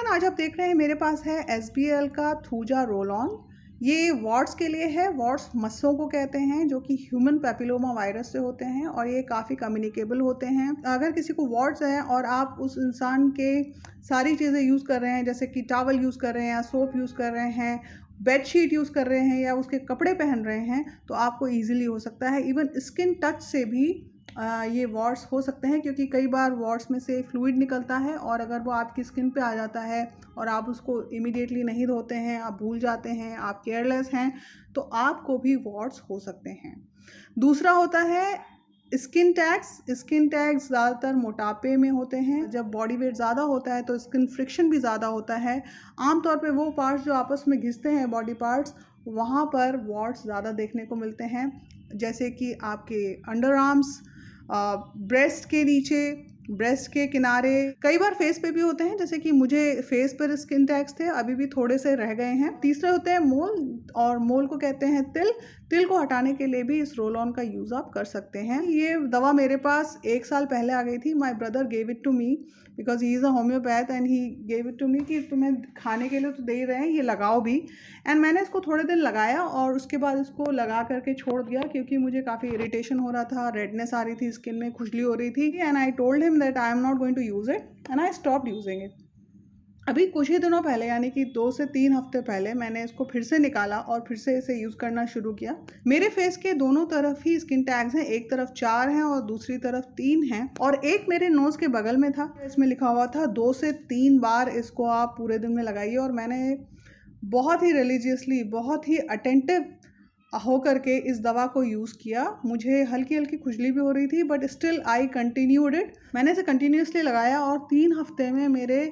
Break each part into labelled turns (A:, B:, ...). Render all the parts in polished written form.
A: Everyone, आज आप देख रहे हैं मेरे पास है SBL का थूजा रोल ऑन। ये वार्ड्स के लिए है। वार्ड्स मस्सों को कहते हैं जो कि ह्यूमन पैपिलोमा वायरस से होते हैं और ये काफ़ी कम्युनिकेबल होते हैं। अगर किसी को वार्ड्स हैं और आप उस इंसान के सारी चीज़ें यूज़ कर रहे हैं, जैसे कि टॉवल यूज़ कर रहे हैं या सोप यूज़ कर रहे हैं, बेडशीट यूज़ कर रहे हैं या उसके कपड़े पहन रहे हैं, तो आपको ईजिली हो सकता है। इवन स्किन टच से भी ये वॉर्ड्स हो सकते हैं, क्योंकि कई बार वॉर्ड्स में से फ्लूइड निकलता है और अगर वो आपकी स्किन पे आ जाता है और आप उसको इमीडिएटली नहीं धोते हैं, आप भूल जाते हैं, आप केयरलेस हैं, तो आपको भी वॉर्ड्स हो सकते हैं। दूसरा होता है स्किन टैग्स। स्किन टैग्स ज़्यादातर मोटापे में होते हैं। जब बॉडी वेट ज़्यादा होता है तो स्किन फ्रिक्शन भी ज़्यादा होता है। आमतौर पे वो पार्ट्स जो आपस में घिसते हैं, बॉडी पार्ट्स, वहाँ पर वॉर्ड्स ज़्यादा देखने को मिलते हैं, जैसे कि आपके अंडर आर्म्स, ब्रेस्ट के नीचे, ब्रेस्ट के किनारे, कई बार फेस पे भी होते हैं, जैसे कि मुझे फेस पर स्किन टैग्स थे, अभी भी थोड़े से रह गए हैं। तीसरे होते हैं मोल, और मोल को कहते हैं तिल। तिल को हटाने के लिए भी इस रोल ऑन का यूज़ आप कर सकते हैं। ये दवा मेरे पास 1 साल पहले आ गई थी। My brother gave it to me because he is a homeopath and he gave it to me कि तुम्हें खाने के लिए तो दे ही रहे हैं, ये लगाओ भी। एंड मैंने इसको थोड़े दिन लगाया और उसके बाद इसको लगा करके छोड़ दिया, क्योंकि मुझे काफ़ी इरिटेशन हो रहा था, रेडनेस आ रही थी स्किन में, खुजली हो रही थी। And I told him that I am not going to use it and I stopped using it. अभी कुछ ही दिनों पहले, यानी कि 2 से 3 हफ्ते पहले, मैंने इसको फिर से निकाला और फिर से इसे यूज़ करना शुरू किया। मेरे फेस के दोनों तरफ ही स्किन टैग्स हैं, एक तरफ 4 हैं और दूसरी तरफ 3 हैं, और एक मेरे नोज़ के बगल में था। इसमें लिखा हुआ था 2 से 3 बार इसको आप पूरे दिन में लगाइए। और मैंने बहुत ही रिलीजियसली, बहुत ही अटेंटिव हो करके इस दवा को यूज़ किया। मुझे हल्की हल्की खुजली भी हो रही थी, but still I continued it. मैंने इसे कंटिन्यूसली लगाया और 3 हफ्ते में मेरे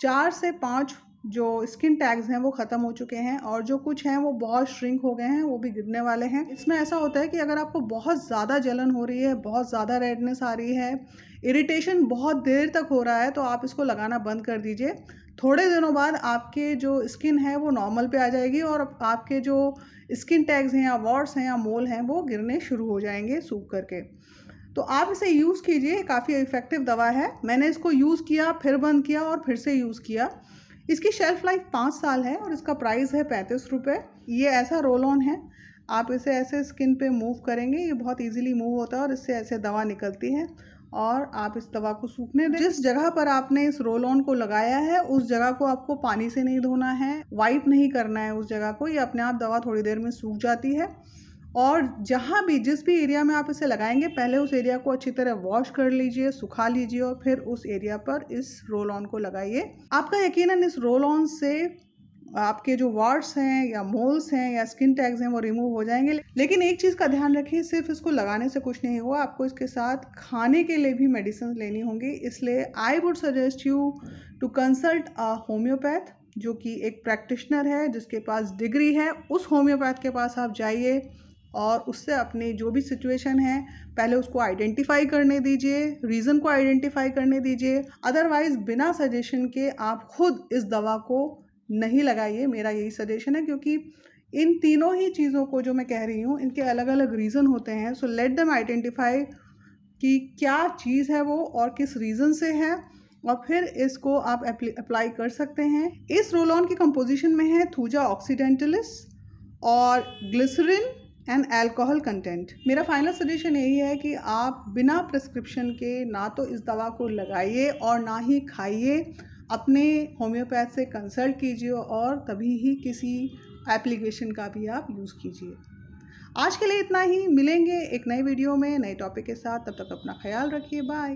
A: 4 से 5 जो स्किन टैग्स हैं वो ख़त्म हो चुके हैं, और जो कुछ हैं वो बहुत श्रिंक हो गए हैं, वो भी गिरने वाले हैं। इसमें ऐसा होता है कि अगर आपको बहुत ज़्यादा जलन हो रही है, बहुत ज़्यादा रेडनेस आ रही है, इरिटेशन बहुत देर तक हो रहा है, तो आप इसको लगाना बंद कर दीजिए। थोड़े दिनों बाद आपके जो स्किन है वो नॉर्मल पे आ जाएगी और आपके जो स्किन टैग्स हैं या वॉर्ड्स हैं या मोल हैं वो गिरने शुरू हो जाएंगे सूख करके। तो आप इसे यूज़ कीजिए, काफ़ी इफ़ेक्टिव दवा है। मैंने इसको यूज़ किया, फिर बंद किया और फिर से यूज़ किया। इसकी शेल्फ़ लाइफ 5 साल है और इसका प्राइस है 35 रुपये। ये ऐसा रोल ऑन है, आप इसे ऐसे स्किन पे मूव करेंगे, ये बहुत इजीली मूव होता है और इससे ऐसे दवा निकलती है, और आप इस दवा को सूखने दें। जिस जगह पर आपने इस रोल ऑन को लगाया है उस जगह को आपको पानी से नहीं धोना है, वाइप नहीं करना है उस जगह को, ये अपने आप दवा थोड़ी देर में सूख जाती है। और जहाँ भी, जिस भी एरिया में आप इसे लगाएंगे, पहले उस एरिया को अच्छी तरह वॉश कर लीजिए, सुखा लीजिए और फिर उस एरिया पर इस रोल ऑन को लगाइए। आपका यकीनन इस रोल ऑन से आपके जो वार्ड्स हैं या मोल्स हैं या स्किन टैग्स हैं वो रिमूव हो जाएंगे। लेकिन एक चीज़ का ध्यान रखिए, सिर्फ इसको लगाने से कुछ नहीं हुआ, आपको इसके साथ खाने के लिए भी मेडिसिन लेनी होंगी। इसलिए I would suggest you to consult a homeopath, जो कि एक प्रैक्टिशनर है, जिसके पास डिग्री है। उस होम्योपैथ के पास आप जाइए और उससे अपनी जो भी सिचुएशन है पहले उसको आइडेंटिफाई करने दीजिए, रीज़न को आइडेंटिफाई करने दीजिए। अदरवाइज़ बिना सजेशन के आप खुद इस दवा को नहीं लगाइए, मेरा यही सजेशन है, क्योंकि इन तीनों ही चीज़ों को जो मैं कह रही हूँ, इनके अलग अलग रीज़न होते हैं। सो लेट देम आइडेंटिफाई कि क्या चीज़ है वो और किस रीज़न से है, और फिर इसको आप अप्लाई कर सकते हैं। इस रोल ऑन की कंपोजिशन में है थूजा ऑक्सीडेंटलिस और ग्लिसरीन एंड अल्कोहल कंटेंट। मेरा फाइनल सजेशन यही है कि आप बिना प्रिस्क्रिप्शन के ना तो इस दवा को लगाइए और ना ही खाइए। अपने होम्योपैथ से कंसल्ट कीजिए और तभी ही किसी एप्लीकेशन का भी आप यूज़ कीजिए। आज के लिए इतना ही। मिलेंगे एक नई वीडियो में नए टॉपिक के साथ, तब तक अपना ख्याल रखिए। बाय।